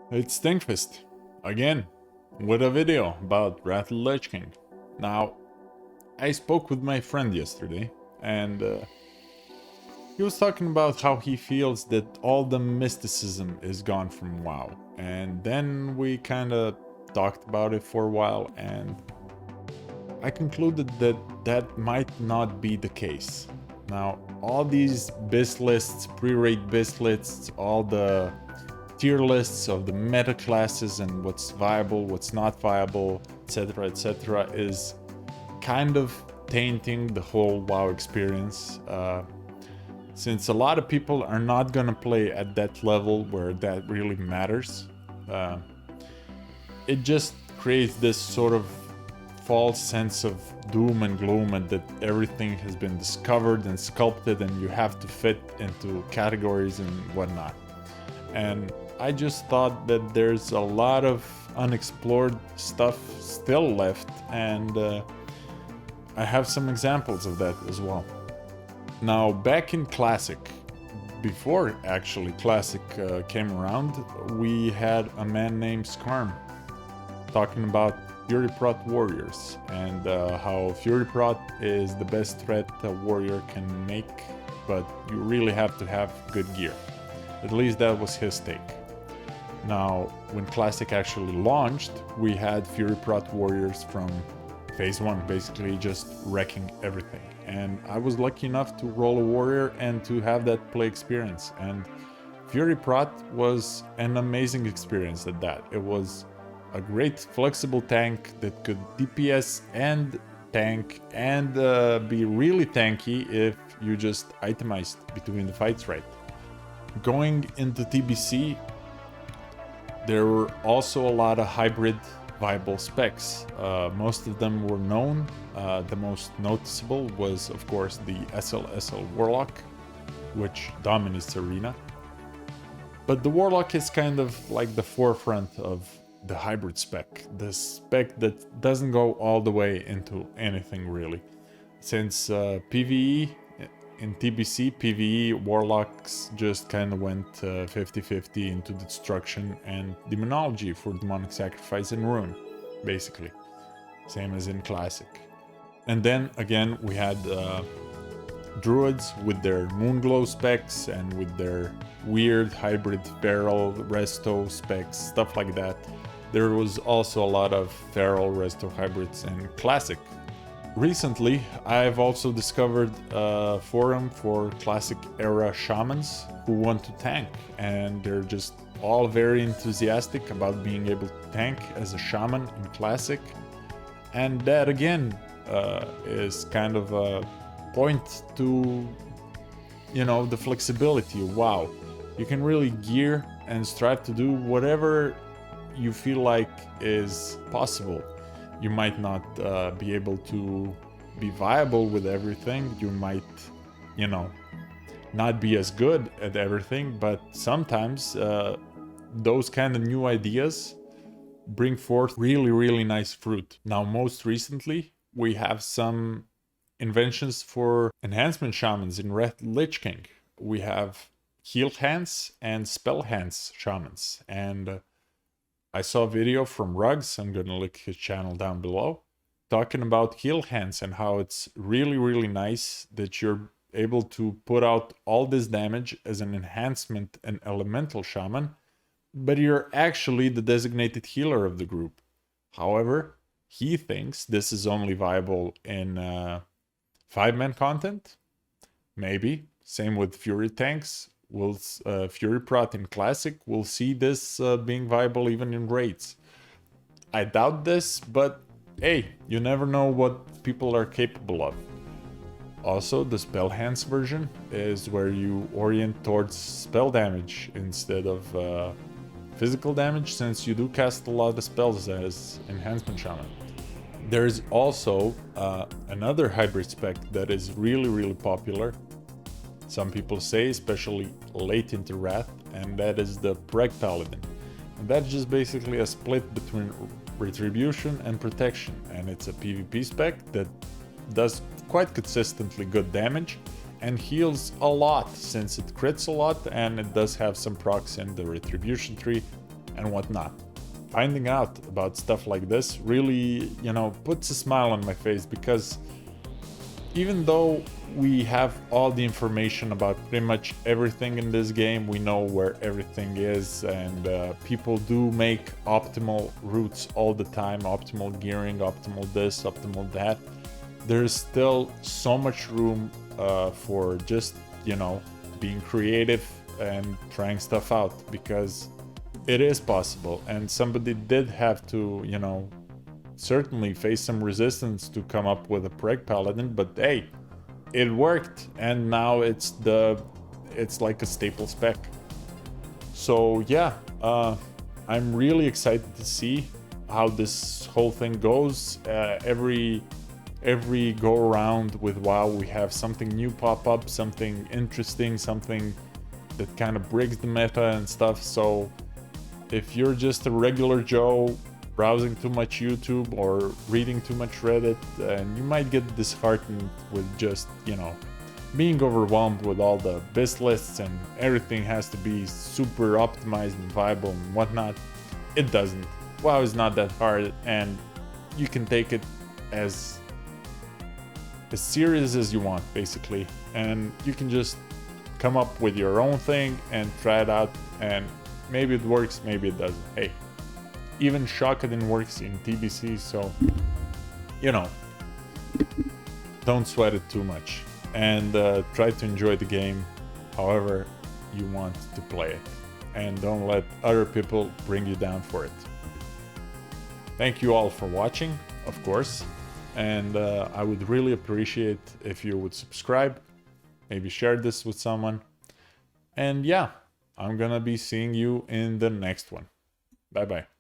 It's Stinkfist, again, with a video about Wrath of the Lich King. Now, I spoke with my friend yesterday, and he was talking about how he feels that all the mysticism is gone from WoW. And then we kinda talked about it for a while, and I concluded that that might not be the case. Now, all these BIS lists, pre-rate BIS lists, all the tier lists of the meta classes and what's viable, what's not viable, etc., is kind of tainting the whole WoW experience. Since a lot of people are not gonna play at that level where that really matters, uh, it just creates this sort of false sense of doom and gloom, and that everything has been discovered and sculpted and you have to fit into categories and whatnot. And I just thought that there's a lot of unexplored stuff still left, and I have some examples of that as well. Now, back in Classic, before actually Classic came around, we had a man named Skarm talking about Fury Prot warriors and how Fury Prot is the best threat a warrior can make, but you really have to have good gear. At least that was his take. Now, when Classic actually launched, we had Fury Prot warriors from Phase 1, basically just wrecking everything. And I was lucky enough to roll a warrior and to have that play experience. And Fury Prot was an amazing experience at that. It was a great flexible tank that could DPS and tank and be really tanky if you just itemized between the fights right. Going into TBC, there were also a lot of hybrid viable specs. Most of them were known. The most noticeable was, of course, the SLSL Warlock, which dominates Arena. But the Warlock is kind of like the forefront of the hybrid spec, the spec that doesn't go all the way into anything really. Since PvE, in TBC, PvE, Warlocks just kind of went 50-50 into Destruction and Demonology for Demonic Sacrifice and Ruin, basically. Same as in Classic. And then again, we had Druids with their Moonglow specs and with their weird hybrid Feral, Resto specs, stuff like that. There was also a lot of Feral, Resto hybrids in Classic. Recently, I've also discovered a forum for Classic era shamans who want to tank, and they're just all very enthusiastic about being able to tank as a shaman in Classic. And that again is kind of a point to, you know, the flexibility. Wow, you can really gear and strive to do whatever you feel like is possible. You might not be able to be viable with everything. You might, you know, not be as good at everything, but sometimes those kind of new ideas bring forth really, really nice fruit. Now, most recently, we have some inventions for enhancement shamans in Wrath of the Lich King. We have healhance and spellhance shamans, and I saw a video from Rugs, I'm gonna link his channel down below, talking about healhance and how it's really, really nice that you're able to put out all this damage as an enhancement and elemental shaman, but you're actually the designated healer of the group. However, he thinks this is only viable in 5-man content. Maybe. Same with Fury tanks. Fury Prot in Classic will see this being viable even in raids. I doubt this, but hey, you never know what people are capable of. Also, the Spellhance version is where you orient towards spell damage instead of physical damage, since you do cast a lot of spells as Enhancement Shaman. There's also another hybrid spec that is really, really popular. Some people say, especially late into Wrath, and that is the Preg Paladin. And that's just basically a split between Retribution and Protection, and it's a PvP spec that does quite consistently good damage and heals a lot, since it crits a lot and it does have some procs in the Retribution tree and whatnot. Finding out about stuff like this really, you know, puts a smile on my face, because even though we have all the information about pretty much everything in this game, we know where everything is, and people do make optimal routes all the time, optimal gearing, optimal this, optimal that. There's still so much room for just, you know, being creative and trying stuff out, because it is possible. And somebody did have to, you know, certainly face some resistance to come up with a preg paladin, but hey, it worked, and now it's like a staple spec. So yeah, I'm really excited to see how this whole thing goes. Every go around with WoW, we have something new pop up, something interesting, something that kind of breaks the meta and stuff. So if you're just a regular Joe browsing too much YouTube or reading too much Reddit, and you might get disheartened with just, you know, being overwhelmed with all the biz lists and everything has to be super optimized and viable and whatnot. It doesn't. WoW is not that hard, and you can take it as serious as you want, basically, and you can just come up with your own thing and try it out, and maybe it works, maybe it doesn't. Hey, even Shockedin works in TBC, so, you know, don't sweat it too much, and try to enjoy the game however you want to play it, and don't let other people bring you down for it. Thank you all for watching, of course, and I would really appreciate if you would subscribe, maybe share this with someone, and yeah, I'm gonna be seeing you in the next one. Bye bye.